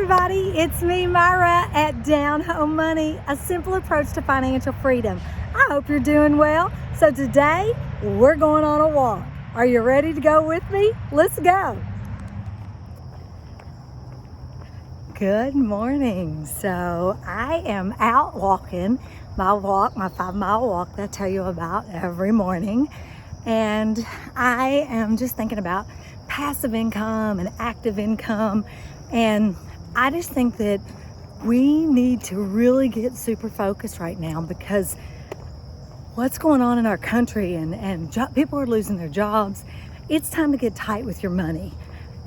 everybody, it's me, Myra, at Down Home Money, a simple approach to financial freedom. I hope you're doing well. So today, we're going on a walk. Are you ready to go with me? Let's go. Good morning. So I am out walking my 5-mile walk that I tell you about every morning. And I am just thinking about passive income and active income. And I just think that we need to really get super focused right now, because what's going on in our country and people are losing their jobs. It's time to get tight with your money.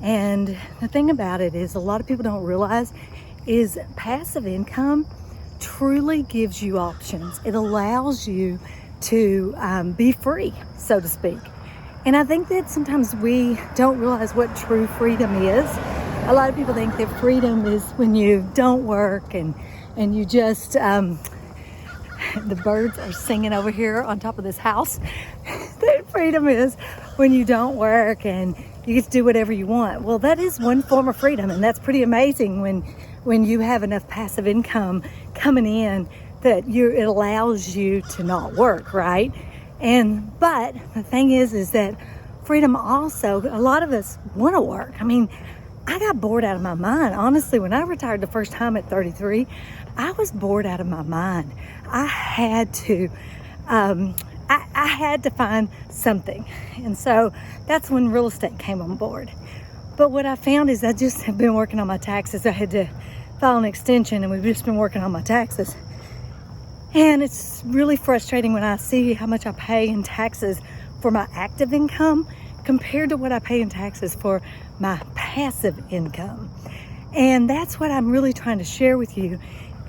And the thing about it is, a lot of people don't realize is passive income truly gives you options. It allows you to be free, so to speak. And I think that sometimes we don't realize what true freedom is. A lot of people think that freedom is when you don't work and you just, the birds are singing over here on top of this house. That freedom is when you don't work and you get to do whatever you want. Well, that is one form of freedom, and that's pretty amazing when you have enough passive income coming in that it allows you to not work, right? But the thing is that freedom also, a lot of us want to work. I mean, I got bored out of my mind. Honestly, when I retired the first time at 33, I was bored out of my mind. I had to, I had to find something. And so that's when real estate came on board. But what I found is I just have been working on my taxes. I had to file an extension, and we've just been working on my taxes. And it's really frustrating when I see how much I pay in taxes for my active income compared to what I pay in taxes for my passive income. And that's what I'm really trying to share with you,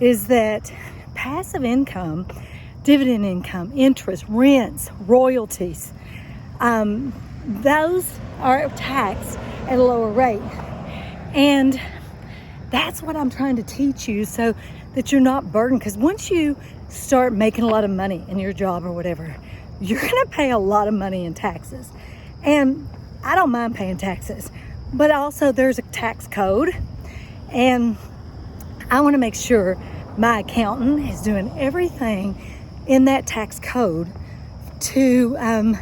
is that passive income, dividend income, interest, rents, royalties, those are taxed at a lower rate. And that's what I'm trying to teach you, so that you're not burdened. Because once you start making a lot of money in your job or whatever, you're going to pay a lot of money in taxes. And I don't mind paying taxes, but also there's a tax code, and I want to make sure my accountant is doing everything in that tax code to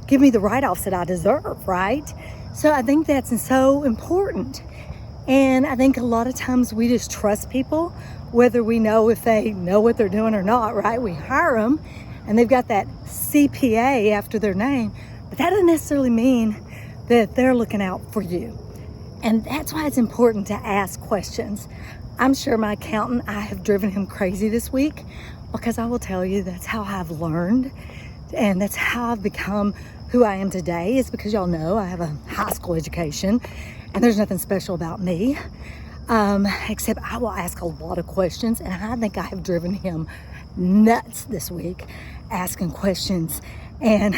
give me the write-offs that I deserve, right? So I think that's so important. And I think a lot of times we just trust people, whether we know if they know what they're doing or not, right? We hire them and they've got that CPA after their name, but that doesn't necessarily mean that they're looking out for you. And that's why it's important to ask questions. I'm sure my accountant, I have driven him crazy this week, because I will tell you that's how I've learned, and that's how I've become who I am today, is because y'all know I have a high school education, and there's nothing special about me, except I will ask a lot of questions. And I think I have driven him nuts this week, asking questions, and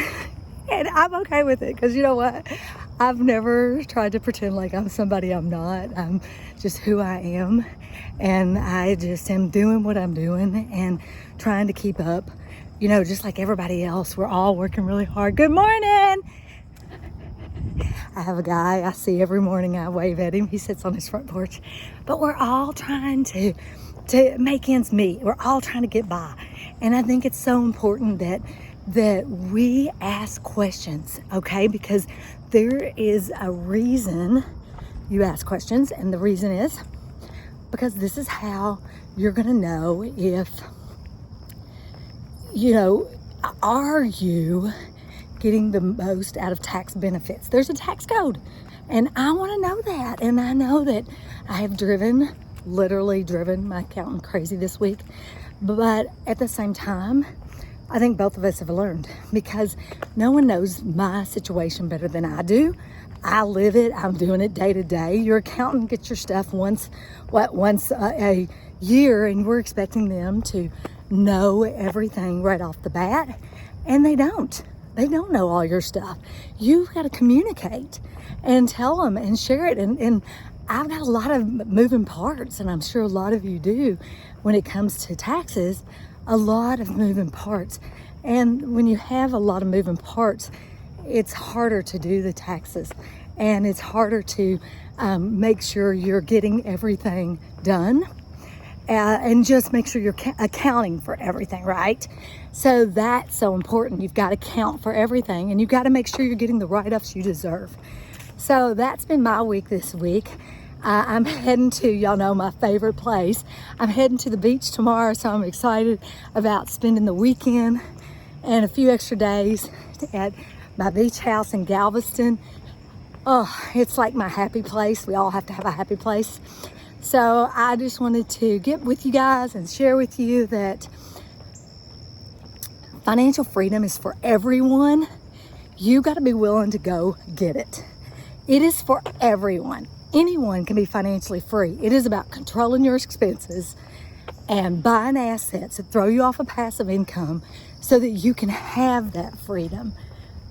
I'm okay with it, because you know what? I've never tried to pretend like I'm somebody I'm not. I'm just who I am, and I just am doing what I'm doing and trying to keep up, just like everybody else. We're all working really hard. Good morning. I have a guy I see every morning. I wave at him. He sits on his front porch. But we're all trying to make ends meet. We're all trying to get by. And I think it's so important that we ask questions, okay? Because there is a reason you ask questions, and the reason is because this is how you're going to know if, are you getting the most out of tax benefits. There's a tax code, and I want to know that. And I know that I have literally driven my accountant crazy this week. But at the same time, I think both of us have learned, because no one knows my situation better than I do. I live it. I'm doing it day to day. Your accountant gets your stuff once a year, and we're expecting them to know everything right off the bat, and they don't. They don't know all your stuff. You've got to communicate and tell them and share it. And I've got a lot of moving parts, and I'm sure a lot of you do when it comes to taxes, a lot of moving parts. And when you have a lot of moving parts, it's harder to do the taxes. and it's harder to make sure you're getting everything done. And just make sure you're accounting for everything, right? So that's so important. You've got to count for everything, and you've got to make sure you're getting the write-ups you deserve. So that's been my week this week. I'm heading to, y'all know, my favorite place. I'm heading to the beach tomorrow, so I'm excited about spending the weekend and a few extra days at my beach house in Galveston. Oh, it's like my happy place. We all have to have a happy place. So I just wanted to get with you guys and share with you that financial freedom is for everyone. You got to be willing to go get it. It is for everyone. Anyone can be financially free. It is about controlling your expenses and buying assets that throw you off a passive income so that you can have that freedom.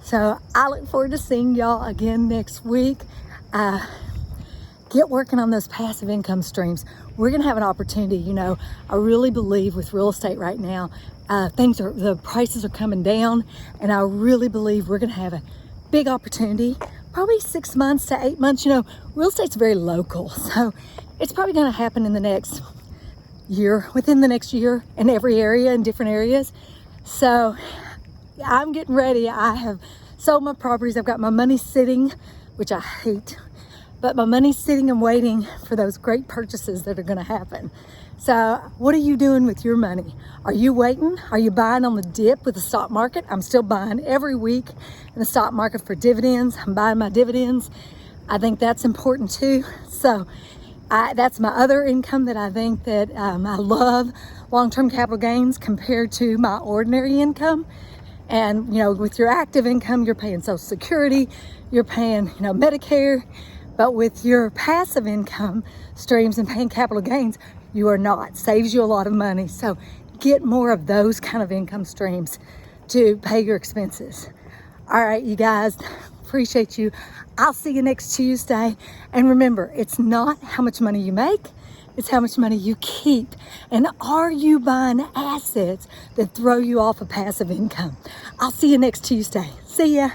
So I look forward to seeing y'all again next week. Get working on those passive income streams. We're gonna have an opportunity. You know, I really believe with real estate right now, the prices are coming down, and I really believe we're gonna have a big opportunity, probably 6 months to 8 months. You know, real estate's very local, so it's probably gonna happen in the next year, within the next year, in every area, in different areas. So I'm getting ready. I have sold my properties. I've got my money sitting, which I hate, but my money's sitting and waiting for those great purchases that are going to happen. So what are you doing with your money? Are you waiting? Are you buying on the dip with the stock market? I'm still buying every week in the stock market for dividends. I'm buying my dividends. I think that's important too. So that's my other income that I think that I love, long-term capital gains compared to my ordinary income. And, you know, with your active income, you're paying Social Security, you're paying, you know, Medicare. But with your passive income streams and paying capital gains, you are not. Saves you a lot of money. So get more of those kind of income streams to pay your expenses. All right, you guys, appreciate you. I'll see you next Tuesday. And remember, it's not how much money you make, it's how much money you keep. And are you buying assets that throw you off of passive income? I'll see you next Tuesday. See ya.